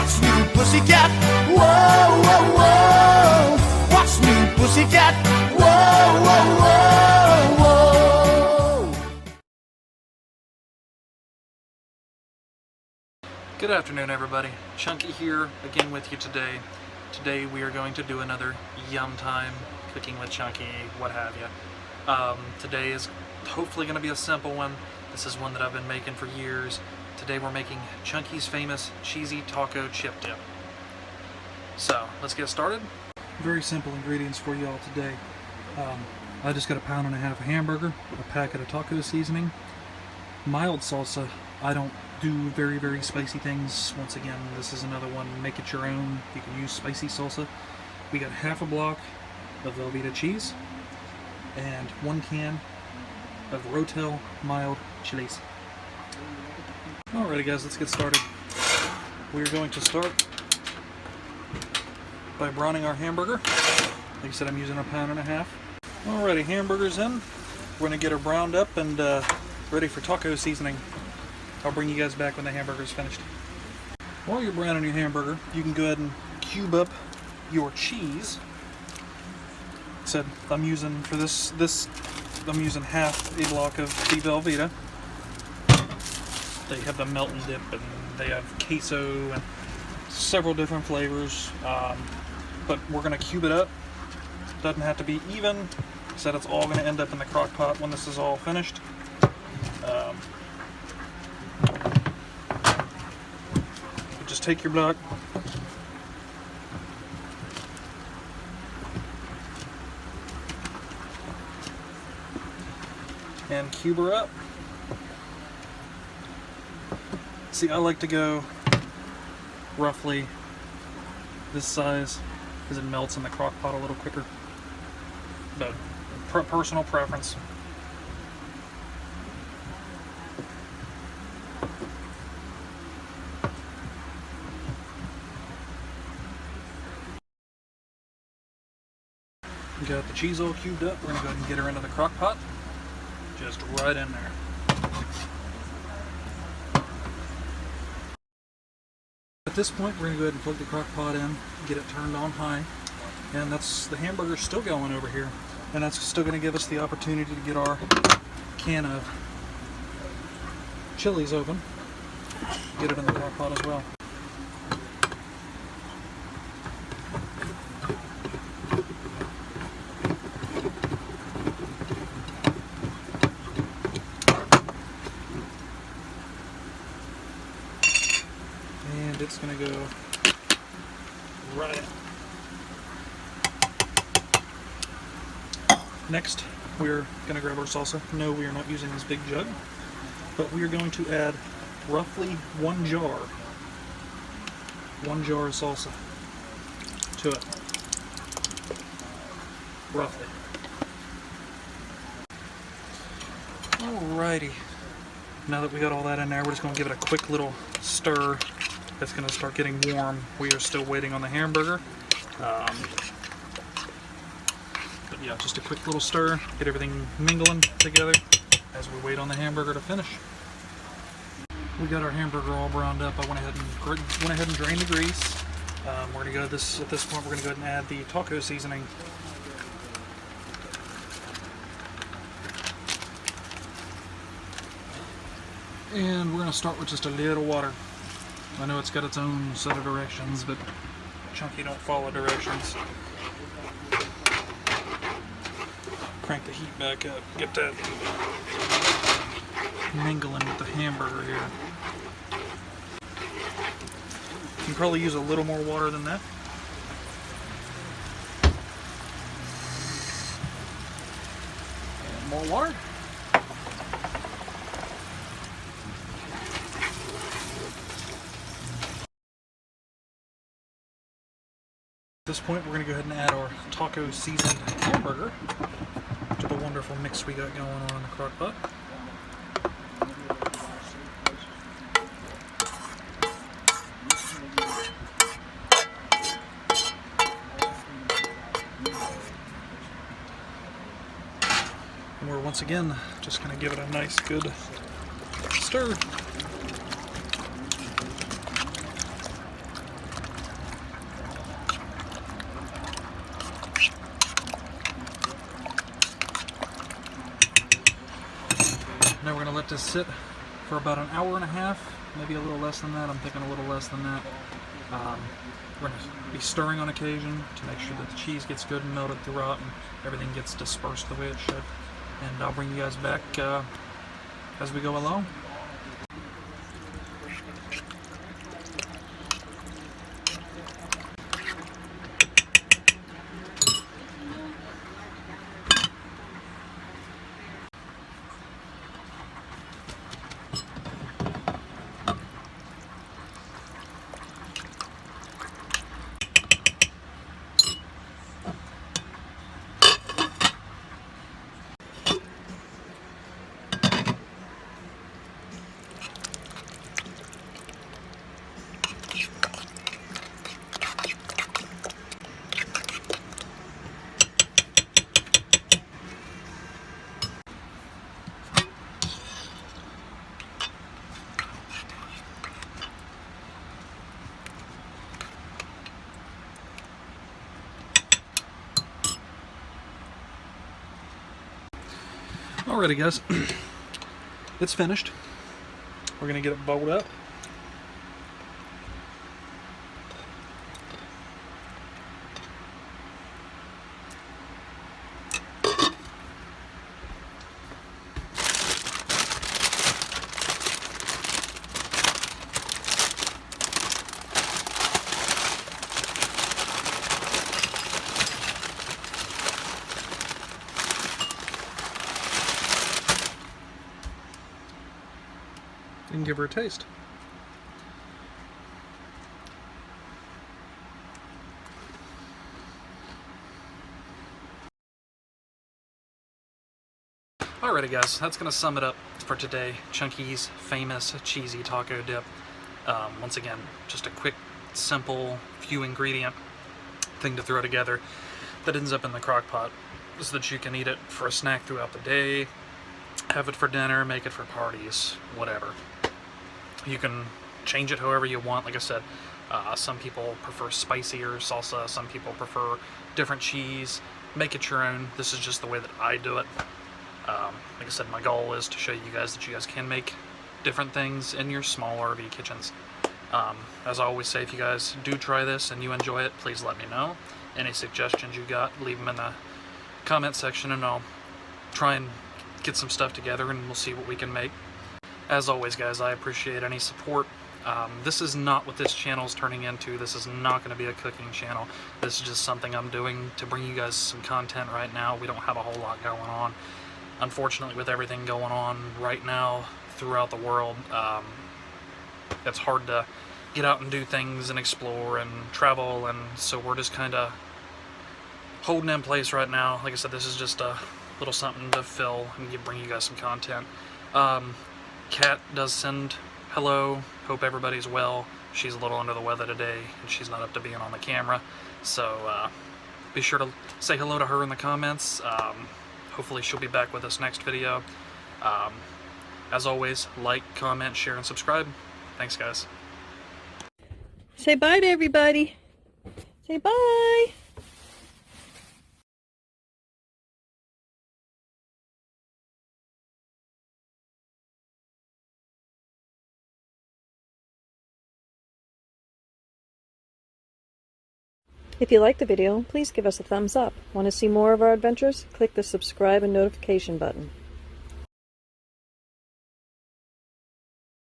Watch me, pussycat. Whoa, whoa, whoa. Watch me, pussycat. Whoa, whoa, whoa, whoa. Good afternoon, everybody. Chunky here again with you today. Today we are going to do another yum time, cooking with Chunky, what have you. Today is hopefully going to be a simple one. This is one that I've been making for years. Today we're making Chunky's famous cheesy taco chip dip. So let's get started. Very simple ingredients for you all today. I just got 1.5 pounds of hamburger, a packet of taco seasoning, mild salsa. I don't do very spicy things. Once again, this is another one, make it your own. You can use spicy salsa. We got 1/2 block of Velveeta cheese and 1 can of Rotel mild chilies. Alrighty guys, let's get started. We're going to start by browning our hamburger. Like I said, I'm using 1.5 pounds. Alrighty, hamburger's in. We're going to get her browned up and ready for taco seasoning. I'll bring you guys back when the hamburger's finished. While you're browning your hamburger, you can go ahead and cube up your cheese. Like I said, I'm using for this I'm using 1/2 block of the Velveeta. They have the melt and dip, and they have queso and several different flavors. But we're gonna cube it up. Doesn't have to be even. Like I said, it's all gonna end up in the crock pot when this is all finished. Just take your block, and cube her up. See, I like to go roughly this size because it melts in the crock pot a little quicker, but personal preference. We got the cheese all cubed up. We're going to go ahead and get her into the crock pot. Just right in there. At this point, we're going to go ahead and plug the crock pot in, get it turned on high, and that's the hamburger's still going over here. And that's still going to give us the opportunity to get our can of chilies open. Get it in the crock pot as well. It's going to go right in. Next, we're going to grab our salsa. No, we are not using this big jug, but we are going to add roughly 1 jar of salsa to it. Roughly. Alrighty. Now that we got all that in there, we're just going to give it a quick little stir. It's going to start getting warm. We are still waiting on the hamburger. But yeah, just a quick little stir, get everything mingling together as we wait on the hamburger to finish. We got our hamburger all browned up. I went ahead and drained the grease. We're going to go at this point. We're going to go ahead and add the taco seasoning. And we're going to start with just a little water. I know it's got its own set of directions, but Chunky don't follow directions. Crank the heat back up, get that mingling with the hamburger here. You can probably use a little more water than that. And more water. At this point, we're going to go ahead and add our taco seasoned hamburger to the wonderful mix we got going on in the crock pot. And we're once again just going to give it a nice good stir. let this sit for about an hour and a half, maybe a little less than that. I'm thinking a little less than that. We're going to be stirring on occasion to make sure that the cheese gets good and melted throughout and everything gets dispersed the way it should. And I'll bring you guys back as we go along. Alrighty guys, it's finished. We're going to get it bowled up. And give her a taste. Alrighty guys, that's going to sum it up for today. Chunky's famous cheesy taco dip. Once again, just a quick, simple, few ingredient thing to throw together that ends up in the crock pot so that you can eat it for a snack throughout the day, have it for dinner, make it for parties, whatever. You can change it however you want. Like I said, some people prefer spicier salsa, some people prefer different cheese. Make it your own. This is just the way that I do it. Like I said, my goal is to show you guys that you guys can make different things in your small RV kitchens. As I always say, if you guys do try this and you enjoy it, please let me know. Any suggestions you got, leave them in the comment section and I'll try and get some stuff together and we'll see what we can make. As always guys, I appreciate any support. This is not what this channel is turning into. This is not going to be a cooking channel. This is just something I'm doing to bring you guys some content right now. We don't have a whole lot going on. Unfortunately, with everything going on right now throughout the world, it's hard to get out and do things and explore and travel, and so we're just kind of holding in place right now. Like I said, this is just a little something to fill and bring you guys some content. Kat does send hello, hope everybody's well. She's a little under the weather today and she's not up to being on the camera, so be sure to say hello to her in the comments. Hopefully she'll be back with us next video. As always, like, comment, share, and subscribe. Thanks guys. Say bye to everybody. Say bye. If you liked the video, please give us a thumbs up. Want to see more of our adventures? Click the subscribe and notification button.